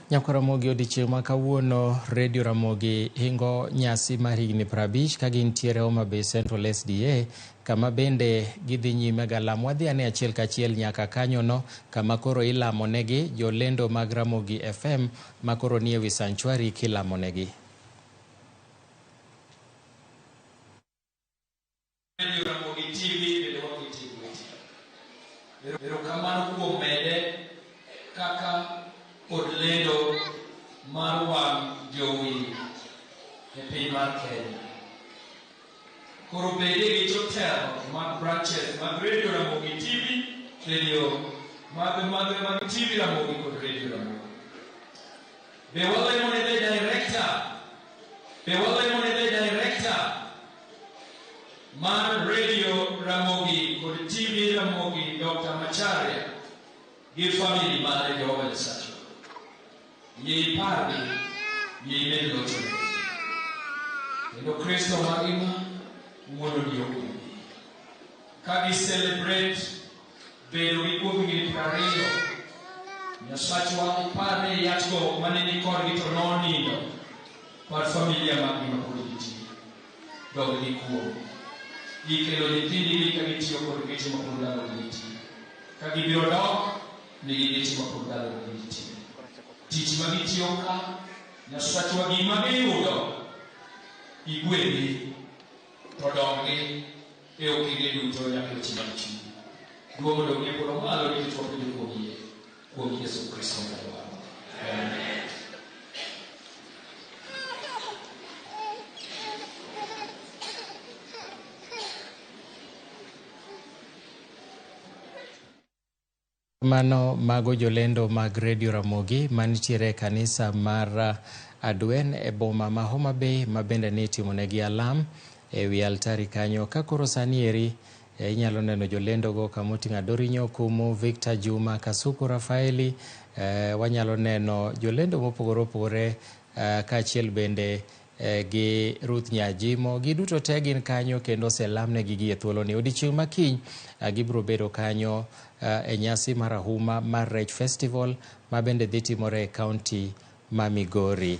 Ramogi odiochieng' ma kawuono Radio Ramogi hingo nyasi mar higni 50 ka gintiere Homabay Central SDA, kama bende gidhi nyime galamo. Wadhi ane achiel kachiel nyaka kanyono kama koro ilamo negi jolendo mag Ramogi FM makoro nie wi sanctuary kilamo negi. Radio Ramogi TV bende wakitigo. Erokamano kuom mede kaka kod lendo mar wang' jowi e piny mar Kenya. Koro bende gi jotelo mag branches mag Radio Ramogi TV, mag TV Ramogi kod Radio Ramogi. Be walemo ne the director mar Radio Ramogi kod TV Ramogi, Dr. Macharia, gi family mare Jehova Nyasaye. Ye pardi, ye melocho. Kendo Kristo magima wuono ni okubi. Kagi celebrate bedo gi kuom higni 20. Nyasachwa ipane yachgo maneni kodgi to nonindo par familia magima kod giti. Dog gi kuom. Gikelo nyithindgi ka gitiyo kod giti ma kod dalo giti. Ka gibiro dok, nigi giti ma kod dalo giti. Tich magitiyo ka, Nyasachwa gima giyudo, igwegi, to dongi, e okige duto nyaka e chima chi. Duomo dongi polo malo ni kichwa pili kuom Yesu Kristo mwadwa. Amen. Mano mago jolendo mag Radio Ramogi manitiere kanisa mar Adwen e boma ma Homabay, ma bende ni timonegi alam e wi altari kanyo. Ka koro sanieri inyalo neno jolendo go kamoting'a Dorinyo Kumu, Victor Juma, Kasuku Rafaeli, wanyalo neno jolendo mopogore opogore kaachiel bende gi Ruth Nyajimo. Giduto te gin kanyo kendo selamnegi gi e thuoloni. Odiochieng' makiny gibiro bedo kanyo e nyasi marahuma mar Rech Festival ma bende dhi timore e kaunti ma Migori.